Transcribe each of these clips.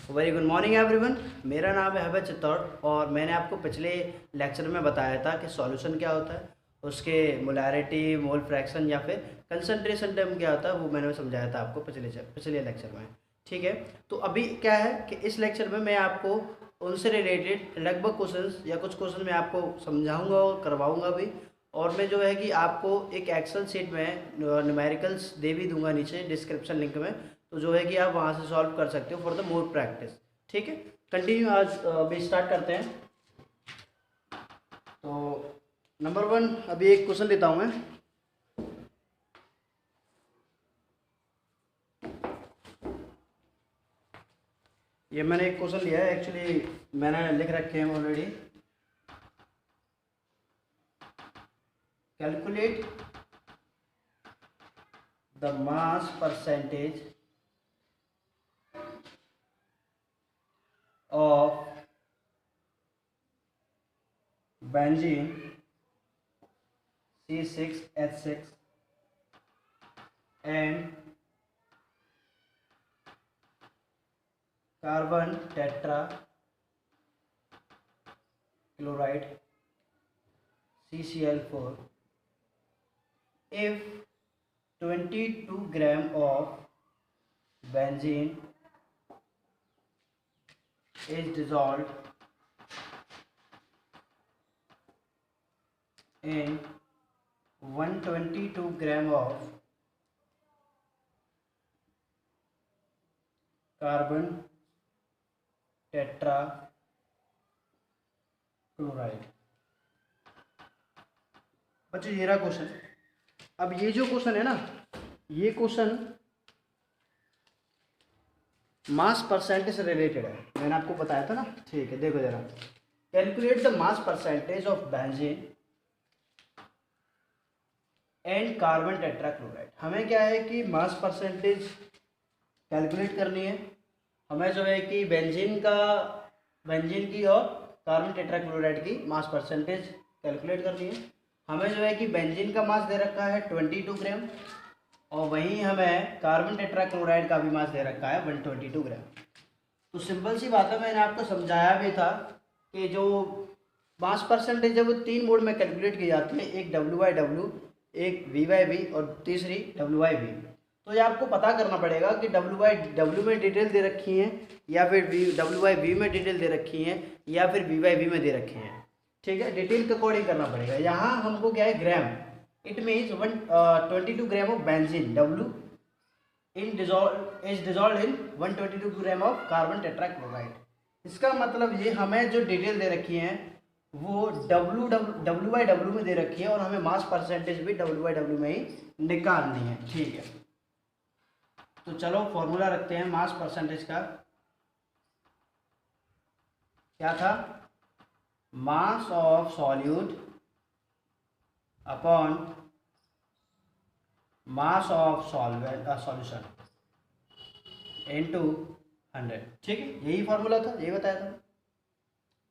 Very good morning everyone. मेरा नाम है हबे चित्तौड़ और मैंने आपको पिछले लेक्चर में बताया था कि सॉल्यूशन क्या होता है, उसके मोलैरिटी, मोल फ्रैक्शन या फिर कंसंट्रेशन टर्म क्या होता है, वो मैंने समझाया था आपको पिछले लेक्चर में। ठीक है, तो अभी क्या है कि इस लेक्चर में मैं आपको उनसे रिलेटेड लगभग क्वेश्चंस या कुछ क्वेश्चन मैं आपको समझाऊंगा और करवाऊंगा भी। और मैं जो है कि आपको एक एक्सेल शीट में न्यूमेरिकल्स दे भी दूंगा नीचे डिस्क्रिप्शन लिंक में, तो जो है कि आप वहाँ से सॉल्व कर सकते हो फॉर द मोर प्रैक्टिस। ठीक है, कंटिन्यू आज अभी स्टार्ट करते हैं। तो नंबर 1 अभी एक क्वेश्चन लेता हूँ मैं। ये मैंने एक क्वेश्चन लिया है, एक्चुअली मैंने लिख रखे हैं already. Calculate the mass percentage of benzene C6H6 and carbon tetrachloride CCl4 if 22 gram of benzene is dissolved in 122 gram of carbon tetrachloride। बच्चों ये रहा क्वेश्चन। अब ये जो क्वेश्चन है ना, ये क्वेश्चन मास परसेंटेज से रिलेटेड है, मैंने आपको बताया था ना। ठीक है, देखो जरा, calculate the mass percentage of benzene and carbon tetrachloride. हमें क्या है कि मास परसेंटेज कैलकुलेट करनी है। हमें जो है कि बेंजीन की और कार्बन टेट्राक्लोराइड की मास परसेंटेज कैलकुलेट करनी है। हमें जो है कि बेंजीन का मास दे रखा है 22 ग्राम और वहीं हमें कार्बन टेट्राक्लोराइड का भी मास दे रखा है 122 ग्राम। तो सिंपल सी बात है, मैंने आपको समझाया भी था कि जो मास परसेंटेज है वो 3 मोड में कैलकुलेट की जाती है, एक W/W, एक V/V और तीसरी W/V। तो ये आपको पता करना पड़ेगा कि W/W में डिटेल दे रखी है या फिर W/V में डिटेल दे रखी है या फिर V/V में दे रखी है। ठीक है, डिटेल के अकॉर्डिंग करना पड़ेगा। यहाँ हमको क्या है, gram, it means 122 gram of benzene W is dissolved in 122 gram of carbon tetrachloride. इसका मतलब ये हमें जो डिटेल दे रखी है वो W/W में दे रखी है और हमें मास परसेंटेज भी W/W में ही निकालनी है। ठीक है, तो चलो फॉर्मूला रखते हैं मास परसेंटेज का। क्या था? Mass of solute upon mass of solution into 100। ठीक है, यही फॉर्मूला था, यही बताया था।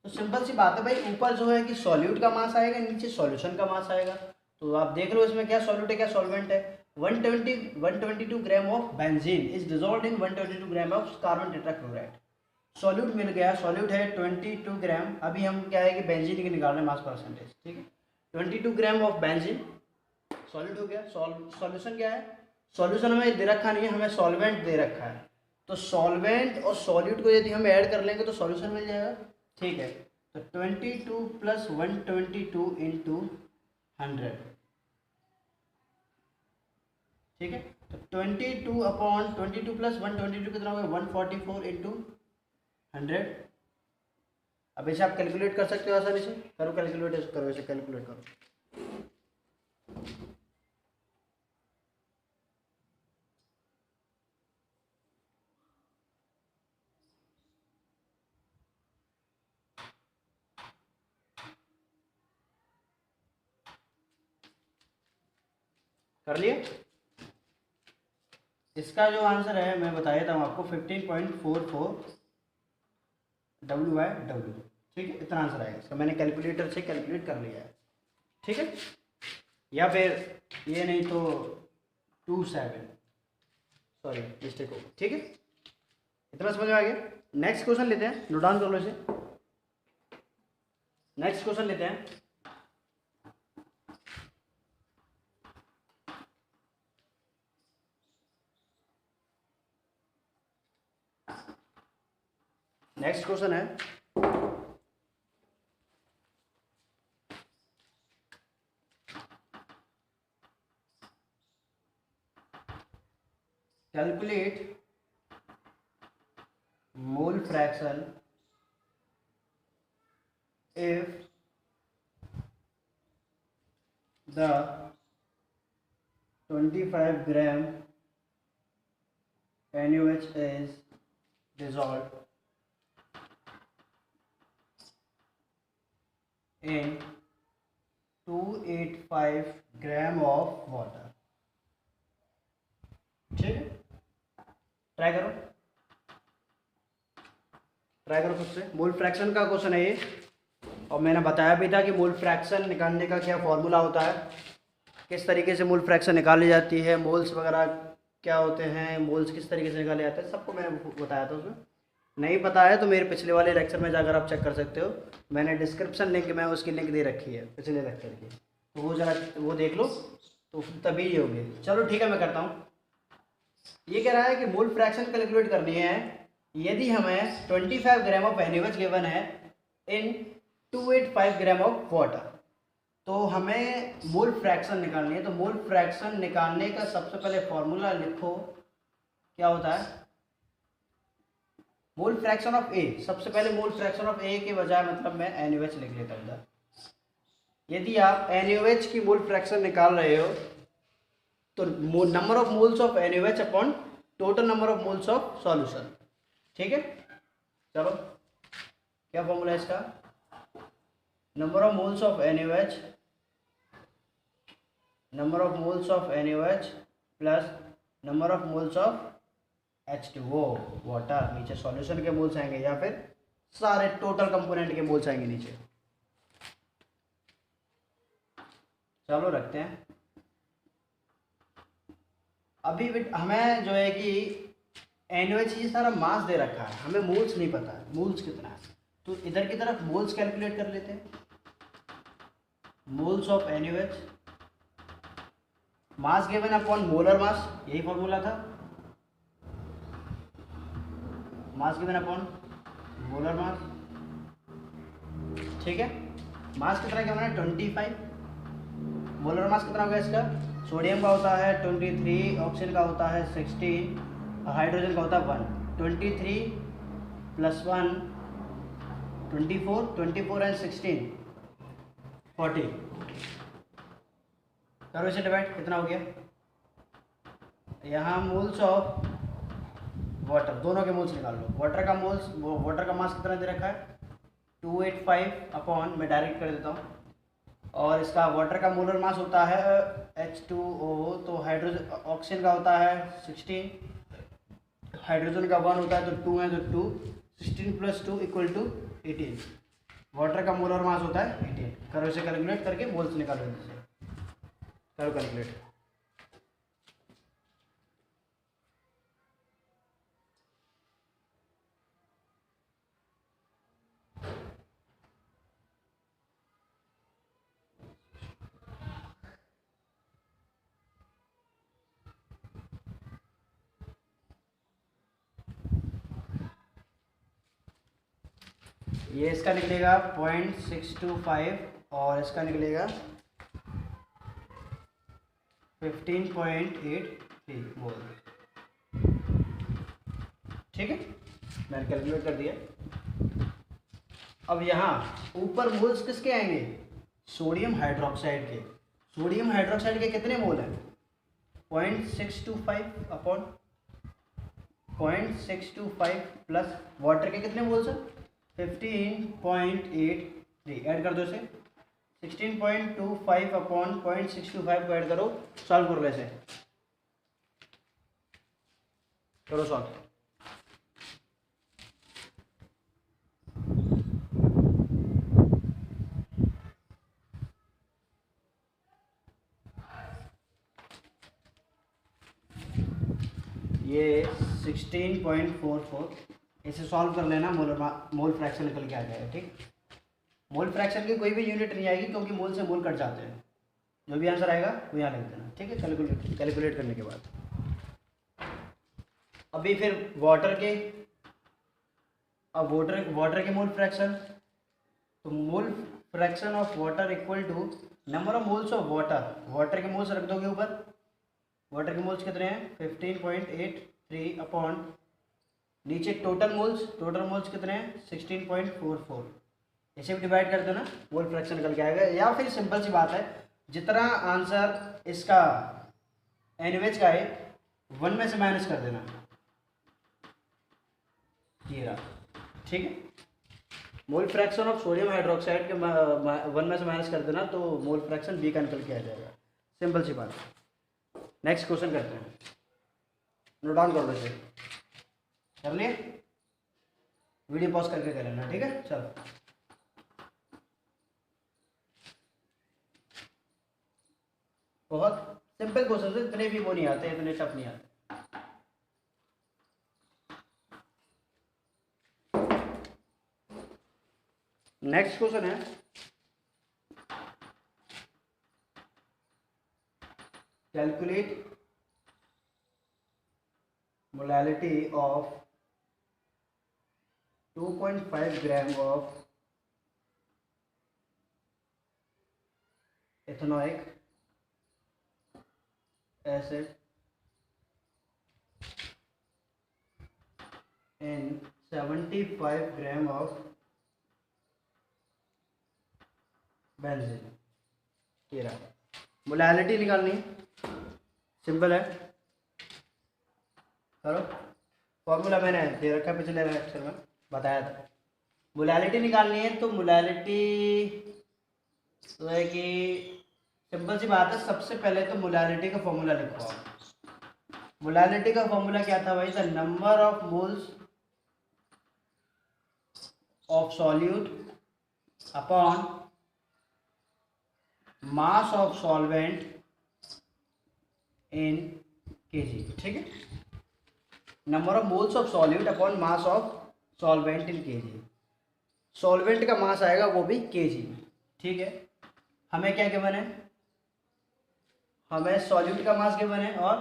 तो सिंपल सी बात है भाई, ऊपर जो है कि सॉल्यूट का मास आएगा, नीचे सॉल्यूशन का मास आएगा। तो आप देख लो इसमें क्या सॉल्यूट है क्या सॉल्वेंट है। 122 gram of benzene is dissolved in 122 gram of carbon tetrachloride. Solute मिल गया, सॉल्यूट है 22 ग्राम। अभी हम क्या है कि बेंजीन की निकाल रहे हैं मास परसेंटेज। ठीक है, 22 ग्राम ऑफ बेंजीन सॉल्यूट हो गया। सॉल्यूशन क्या है? सॉल्यूशन हमें दे रखा नहीं है, हमें सॉल्वेंट दे रखा है। तो सॉल्वेंट और सॉल्यूट को यदि हम ऐड कर लेंगे तो सॉल्यूशन मिल जाएगा। ठीक है, तो 22 प्लस 122 इंटू 100। ठीक है, तो 22 अपॉन 22 प्लस 122 कितना होगा? 144 इंटू 100। अब इसे आप कैलकुलेट कर सकते हो आसानी से। करो कैलकुलेट करो, इसे कैलकुलेट करो। कर लिए? इसका जो आंसर है मैं बता देता हूँ आपको, 15.44 W/W। ठीक है, इतना आंसर आएगा इसका। मैंने कैलकुलेटर से कैलकुलेट कर लिया है। ठीक है, या फिर ये नहीं तो 27, सॉरी मिस्टेक हो। ठीक है, इतना समझ में आ गया। नेक्स्ट क्वेश्चन लेते हैं, नोट डाउन कर लो इसे। नेक्स्ट क्वेश्चन लेते हैं। नेक्स्ट क्वेश्चन है calculate mole fraction if the 25 gram NaOH is dissolved in 285 gram of water। ठीक है, ट्राई करो खुद से। मोल फ्रैक्शन का क्वेश्चन है ये, और मैंने बताया भी था कि मोल फ्रैक्शन निकालने का क्या फॉर्मूला होता है, किस तरीके से मोल फ्रैक्शन निकाली जाती है, मोल्स वगैरह क्या होते हैं, मोल्स किस तरीके से निकाले जाते हैं, सबको मैंने बताया था। उसमें नहीं पता है तो मेरे पिछले वाले लेक्चर में जाकर आप चेक कर सकते हो, मैंने डिस्क्रिप्शन लिंक में उसकी लिंक दे रखी है पिछले लेक्चर की, तो वो जरा वो देख लो तो तभी ये होगी। चलो ठीक है, मैं करता हूँ। ये कह रहा है कि मोल फ्रैक्शन कैलकुलेट करनी है यदि हमें 25 ग्राम ऑफ NaOH गिवन है इन 285 ग्राम ऑफ वाटर। तो हमें मोल फ्रैक्शन निकालनी है, तो मोल फ्रैक्शन निकालने का सबसे पहले फॉर्मूला लिखो, क्या होता है मोल फ्रैक्शन ऑफ ए। सबसे पहले मोल फ्रैक्शन ऑफ ए के बजाय मतलब मैं NaOH लिख लेता हूँ इधर। यदि आप NaOH की मोल फ्रैक्शन निकाल रहे हो तो number of moles of NaOH upon total number of moles of solution. ठीक है, चलो क्या फॉर्मूला है इसका, number of moles of NaOH plus number of moles of H2O water. नीचे सॉल्यूशन के मोल्स आएंगे या फिर सारे टोटल कंपोनेंट के मोल्स आएंगे नीचे। चलो रखते हैं। अभी हमें जो है कि NaOH ये सारा मास दे रखा है, हमें मोल्स नहीं पता है मोल्स कितना है, तो इधर की तरफ मोल्स कैलकुलेट कर लेते हैं। Moles of NaOH mass given upon molar मास, यही फॉर्मूला था, मास गिवन अपॉन मोलर मास। ठीक है, मास कितना क्या बना 25, मोलर मास कितना होगा इसका, सोडियम का होता है 23, ऑक्सीजन का होता है 16, हाइड्रोजन का होता है 1। 23 + 1 24 एंड 16 40। करो इसे डिवाइड, कितना हो गया, यहाँ मोल्स ऑफ वाटर, दोनों के मोल्स निकाल लो। वाटर का मास कितना दे रखा है 285 अपॉन, मैं डायरेक्ट कर देता हूँ, और इसका वाटर का मोलर मास होता है H2O, तो हाइड्रोजन ऑक्सीजन का होता है 16, हाइड्रोजन का 1 होता है तो 2 है तो 2, 16 + 2 = 18। वाटर का मोलर मास होता है 18। करो इसे कैलकुलेट करके मोल्स निकालो इसे, करो कैलकुलेट। ये इसका निकलेगा 0.625 और इसका निकलेगा 15.83 मोल। ठीक है, मैंने कैलकुलेट कर दिया। अब यहाँ ऊपर मोल्स किसके आएंगे, सोडियम हाइड्रोक्साइड के। सोडियम हाइड्रोक्साइड के कितने मोल हैं 0.625 अपॉन 0.625 प्लस वाटर के कितने मोल्स हैं 15.83। ऐड कर दो इसे, 16.25 अपॉन 0.625 को ऐड करो, सॉल्व करो ऐसे, करो सॉल्व। ये 16.44 इसे सॉल्व कर लेना, मोल फ्रैक्शन निकल के आ जाएगा। ठीक, मोल फ्रैक्शन की कोई भी यूनिट नहीं आएगी क्योंकि मोल से मोल कट जाते हैं। जो भी आंसर आएगा वो यहाँ लिख देना। ठीक है, कैलकुलेट करने के बाद अभी फिर वाटर के, अब वाटर के मोल फ्रैक्शन, तो mole fraction of water equal to number of moles of water. Water के मोल्स रख दोगे ऊपर, वाटर के मोल्स कितने हैं 15.83 अपॉन नीचे टोटल मोल्स कितने हैं 16.44। इसे भी डिवाइड कर देना, मोल फ्रैक्शन निकल के आएगा। या फिर सिंपल सी बात है, जितना आंसर इसका एनएच का है 1 में से माइनस कर देना, ये रहा। ठीक है, मोल फ्रैक्शन ऑफ सोडियम हाइड्रोक्साइड के 1 में से माइनस कर देना तो मोल फ्रैक्शन बी का निकल के आ जाएगा। सिंपल सी बात। नेक्स्ट क्वेश्चन करते हैं, नोट डाउन कर लो इसे। कर लिए, वीडियो पॉज करके कर लेना। ठीक है, चलो बहुत सिंपल क्वेश्चन है, इतने भी वो नहीं आते, इतने टफ नहीं आते। नेक्स्ट क्वेश्चन है calculate molality of 2.5 gram of ethanoic acid in 75 gram of benzene. ये रहा, मोलैलिटी निकालनी है, सिंपल है, करो। फॉर्मूला मैंने दे रखा है, पिछले लेक्चर में बताया था। मोलैलिटी निकालनी है तो मोलैलिटी तो है कि सिंपल सी बात है, सबसे पहले तो मोलैलिटी का फॉर्मूला लिखो आप। मोलैलिटी का फॉर्मूला क्या था भाई, the number of moles of solute upon mass of solvent in KG. ठीक है, number of moles of solute upon mass of solvent in KG. Solvent का मास आएगा वो भी केजी में। ठीक है, हमें क्या गिवन है, हमें सॉल्यूट का मास गिवन है और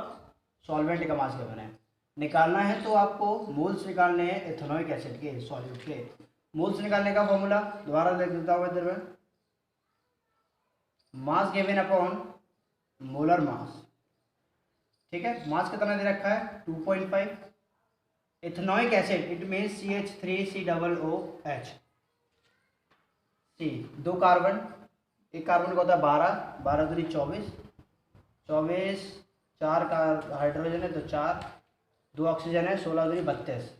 सॉल्वेंट का मास गिवन है। निकालना है तो आपको मोल्स निकालने हैं एथेनोइक एसिड के, सॉल्यूट के। मोल्स निकालने का फॉर्मूला दोबारा लिख देता हूँ इधर में, mass given upon molar mass. ठीक है, मास कितना दे रखा है 2.5। Ethanoic acid it means CH3COOH, C 2 carbon, एक कार्बन का होता है 12, 12 दूनी 24, 24 4 का हाइड्रोजन है तो 4, 2 ऑक्सीजन है 16 दूनी 32,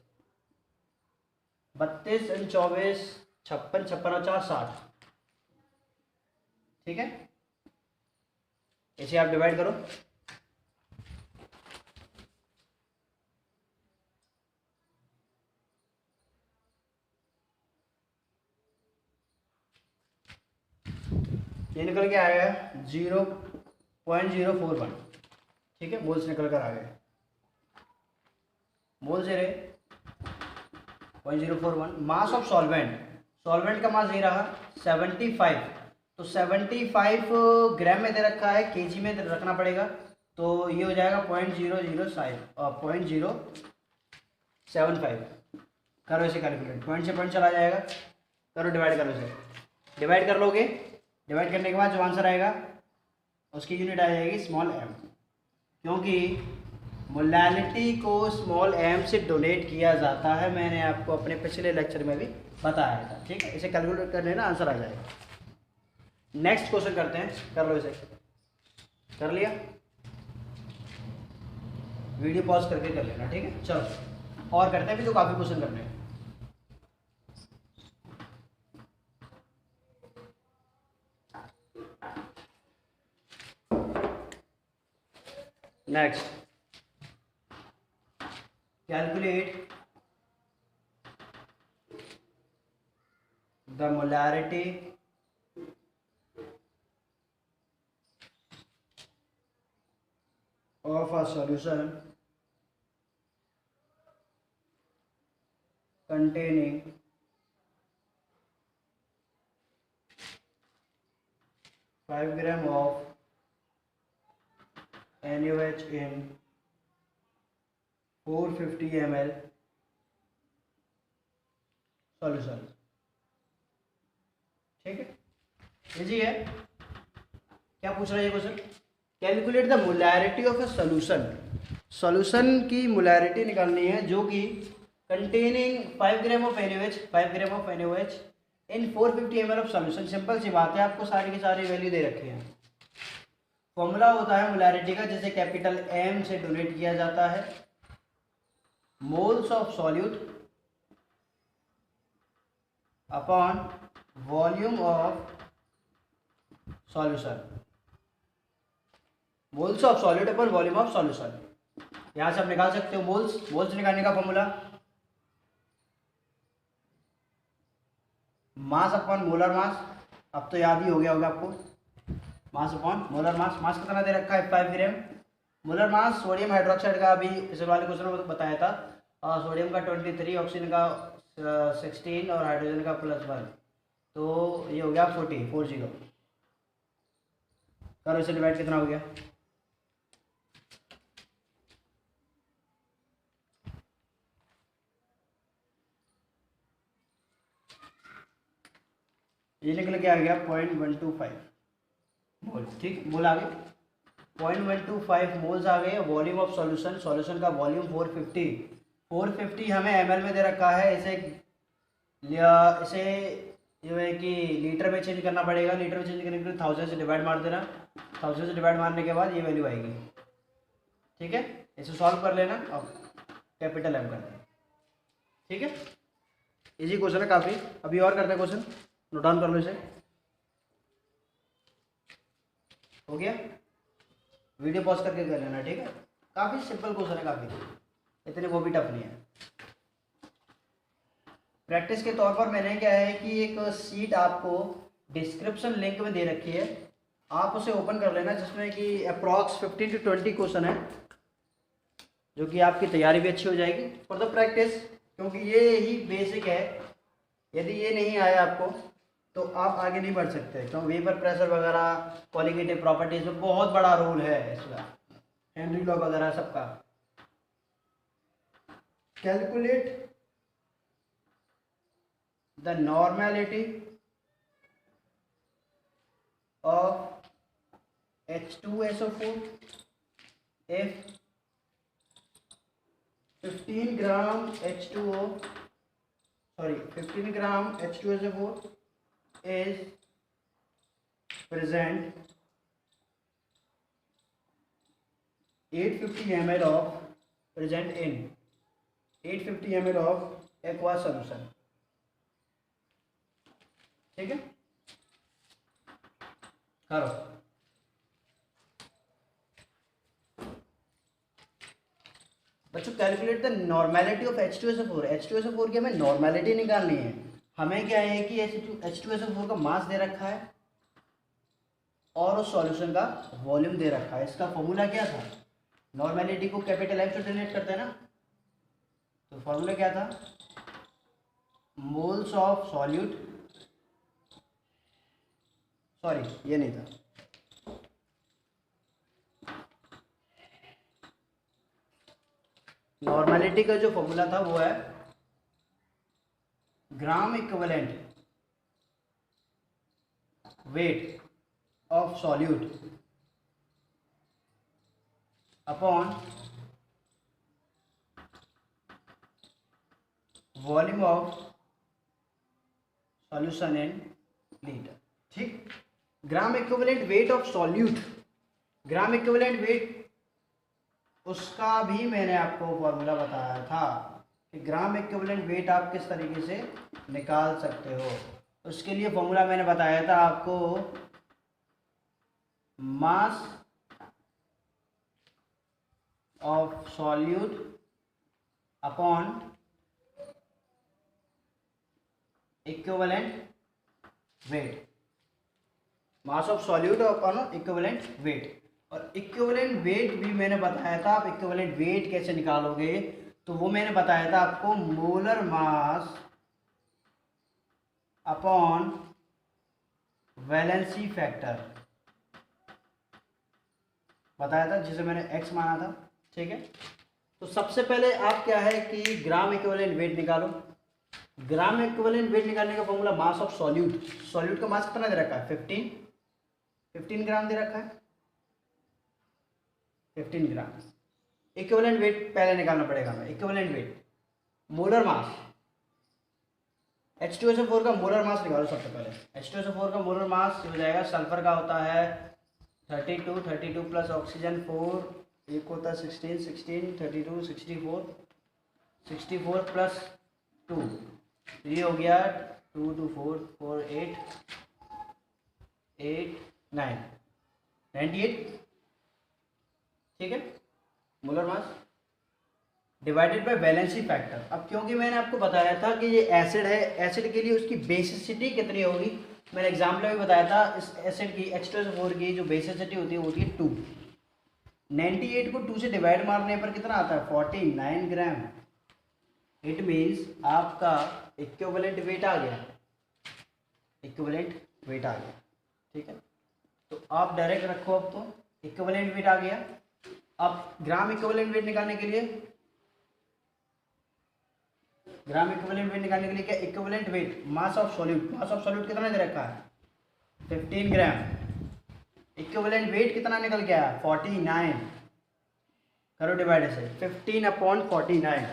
32 और 24 56, 56 और 4 60। ठीक है, इसे आप डिवाइड करो, ये निकल के आएगा 0.041। ठीक है, मोल्स निकल कर आ गए, मोल से रहे 0.041। मास ऑफ सॉल्वेंट, सॉल्वेंट का मास दे रहा 75, तो 75 ग्राम में दे रखा है, केजी में रखना पड़ेगा, तो ये हो जाएगा 0.075। करो इसे कैलकुलेट, पॉइंट से पॉइंट चला जाएगा, करो डिवाइड करो इसे, डिवाइड कर लोगे, डिवाइड करने के बाद जो आंसर आएगा उसकी यूनिट आ जाएगी स्मॉल m, क्योंकि मोलैलिटी को स्मॉल m से डोनेट किया जाता है। मैंने आपको अपने पिछले लेक्चर में भी बताया था। ठीक है, इसे कैलकुलेट कर लेना, आंसर आ जाएगा। नेक्स्ट क्वेश्चन करते हैं, कर लो इसे, कर लिया, वीडियो पॉज करके कर लेना। ठीक है, चलो और करते हैं, भी तो काफ़ी क्वेश्चन करने हैं। Next, calculate the molarity of a solution containing 5 gram of NaOH in 450 ml solution. ठीक है, इजी है। क्या पूछ रहा है ये question? Calculate the molarity of a solution. Solution की मोलैरिटी निकालनी है जो कि containing 5 gram of NaOH, 5 gram of NaOH in 450 ml of solution. Simple सी बात है, आपको सारी की सारी वैल्यू दे रखी है। फॉर्मूला होता है मोलैरिटी का, जिसे कैपिटल M से डोनेट किया जाता है। Moles of solute upon volume of solution. Moles of solute upon volume of solution. यहां से आप निकाल सकते हो मोल्स निकालने का फॉर्मूला मास अपॉन मोलर मास। अब तो याद ही हो गया होगा आपको, मास अपॉन मोलर मास। मास कितना दे रखा है? 5 ग्राम। मोलर मास सोडियम हाइड्रोक्साइड का अभी इस वाले क्वेश्चन में बताया था, सोडियम का 23, ऑक्सीजन का 16 और हाइड्रोजन का +1, तो ये हो गया 40। करो इसे डिवाइड, कितना हो गया? ये निकल के आ गया 0.125 मोल। ठीक, मोल आ गए 0.125 मोल्स आ गए। वॉल्यूम ऑफ सॉल्यूशन, सॉल्यूशन का वॉल्यूम 450 हमें ml में दे रखा है। इसे जो है कि लीटर में चेंज करना पड़ेगा। लीटर में चेंज करने के लिए 1000 से डिवाइड मार देना। 1000 से डिवाइड मारने के बाद ये वैल्यू आएगी। ठीक है, इसे सॉल्व कर लेना और कैपिटल M कर देना। ठीक है, इजी क्वेश्चन है काफ़ी। अभी और करते हैं क्वेश्चन, नोट डाउन कर लो इसे। हो गया, वीडियो पॉज करके कर लेना। ठीक है, काफ़ी सिंपल क्वेश्चन है, काफ़ी इतने वो भी टफ नहीं है। प्रैक्टिस के तौर पर मैंने क्या है कि एक सीट आपको डिस्क्रिप्शन लिंक में दे रखी है, आप उसे ओपन कर लेना, जिसमें कि अप्रॉक्स 15 to 20 क्वेश्चन है, जो कि आपकी तैयारी भी अच्छी हो जाएगी फॉर द प्रैक्टिस, क्योंकि ये ही बेसिक है। यदि ये नहीं आया आपको तो आप आगे नहीं बढ़ सकते, क्योंकि वेपर प्रेशर वगैरह, क्वालिटेटिव प्रॉपर्टीज में बहुत बड़ा रोल है इसका, हेनरी लॉ वगैरह सबका। Calculate the normality of H2SO4 if 15 gram H2SO4 is present 850 ml of aqueous solution। ठीक है, करो। बच्चों calculate the normality of H2SO4। H2SO4 की हमें नॉर्मेलिटी निकालनी है। हमें क्या है कि H2SO4 का मास दे रखा है और उस सॉल्यूशन का वॉल्यूम दे रखा है। इसका फॉर्मूला क्या था? नॉर्मेलिटी को कैपिटल M से डिनोट करते हैं ना, तो फॉर्मूला क्या था? मोल्स ऑफ सॉल्यूट, सॉरी ये नहीं था, नॉर्मेलिटी का जो फॉर्मूला था वो है gram equivalent weight of solute upon volume of solution in litre. ठीक, gram equivalent weight of solute, gram equivalent weight, उसका भी मैंने आपको फॉर्मूला बताया था कि ग्राम इक्विवेलेंट वेट आप किस तरीके से निकाल सकते हो। उसके लिए फॉर्मूला मैंने बताया था आपको, mass of solute upon equivalent weight, mass of solute upon equivalent weight. और इक्विवेलेंट वेट भी मैंने बताया था, आप इक्विवेलेंट वेट कैसे निकालोगे, तो वो मैंने बताया था आपको, molar mass upon valency factor बताया था, जिसे मैंने x माना था। ठीक है, तो सबसे पहले आप क्या है कि ग्राम इक्विवेलेंट वेट निकालो। ग्राम इक्विवेलेंट वेट निकालने का formula mass of solute. Solute का मास कितना दे रखा है? 15 ग्राम दे रखा है, 15 ग्राम। इक्विवेलेंट वेट पहले निकालना पड़ेगा हमें। Equivalent weight, molar mass, H2SO4 का मोलर मास निकालो सबसे पहले। H2SO4 का मोलर मास हो जाएगा, सल्फर का होता है 32 प्लस ऑक्सीजन 4, एक होता है 16 32 64 प्लस 2, ये हो गया 2 2 4 4 8 9 98। ठीक है, molar mass divided by valency factor. अब क्योंकि मैंने आपको बताया था कि ये एसिड है, एसिड के लिए उसकी बेसिसिटी कितनी होगी, मैंने एग्जाम्पल में भी बताया था। इस एसिड की H2SO4 की जो बेसिसिटी होती है वो होती है 2। 98 को 2 से डिवाइड मारने पर कितना आता है? 49 ग्राम। इट मीन्स आपका इक्विवेलेंट वेट आ गया, इक्विवेलेंट वेट आ गया। ठीक है, तो आप डायरेक्ट रखो, अब तो इक्विवेलेंट वेट आ गया। अब ग्राम इक्विवेलेंट वेट निकालने के लिए, ग्राम इक्विवेलेंट वेट निकालने के लिए क्या? Equivalent weight mass of solute. Mass of solute कितना दे रखा है? 15 ग्राम। इक्विवेलेंट वेट कितना निकल गया? 49। करो डिवाइड से, 15/49।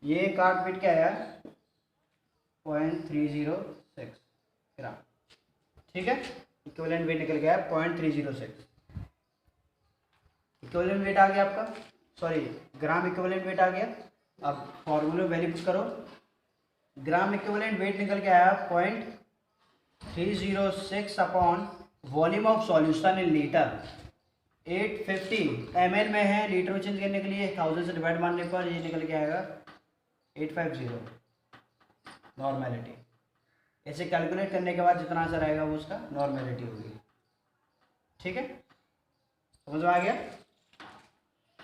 ये कार्ड वेट क्या है? 0.306 ग्राम। ठीक है, इक्विवेलेंट वेट निकल गया 0.306। इक्विवेलेंट वेट आ गया आपका, सॉरी ग्राम इक्विवेलेंट वेट आ गया। अब फॉर्मूले वैल्यू पुट करो। ग्राम इक्विवेलेंट वेट निकल के आया 0.306 upon volume of solution in litre. 850 ml में है, लीटर में चेंज करने के लिए 1000 से डिवाइड मारने पर ये निकल के आएगा 850 नॉर्मेलिटी। ऐसे कैलकुलेट करने के बाद जितना आंसर आएगा वो उसका नॉर्मेलिटी होगी। ठीक है, समझ में आ गया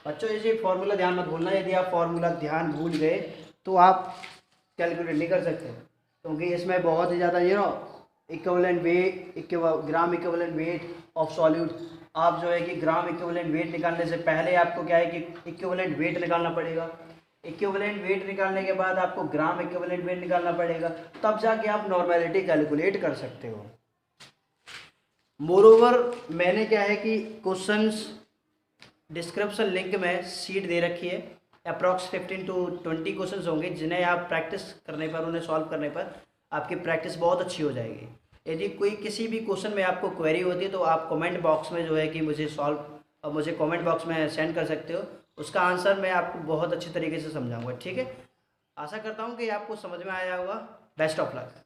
बच्चों? इसे फॉर्मूला ध्यान मत भूलना, यदि आप फॉर्मूला ध्यान भूल गए तो आप कैलकुलेट नहीं कर सकते, क्योंकि इसमें बहुत ही ज़्यादा equivalent weight, gram equivalent weight of solute. आप जो है कि ग्राम इक्विवेलेंट वेट निकालने से पहले आपको क्या है कि इक्विवेलेंट वेट निकालना पड़ेगा। इक्विवेलेंट वेट निकालने के बाद आपको ग्राम इक्विवेलेंट वेट निकालना पड़ेगा, तब जाके आप नॉर्मेलिटी कैलकुलेट कर सकते हो। मोरोवर मैंने क्या है कि क्वेश्चंस डिस्क्रिप्शन लिंक में सीट दे रखी है, अप्रॉक्स 15 to 20 क्वेश्चंस होंगे, जिन्हें आप प्रैक्टिस करने पर, उन्हें सॉल्व करने पर आपकी प्रैक्टिस बहुत अच्छी हो जाएगी। यदि कोई किसी भी क्वेश्चन में आपको क्वेरी होती है तो आप कमेंट बॉक्स में जो है कि मुझे कमेंट बॉक्स में सेंड कर सकते हो, उसका आंसर मैं आपको बहुत अच्छी तरीके से समझाऊंगा। ठीक है, आशा करता हूँ कि आपको समझ में आया होगा। Best of luck.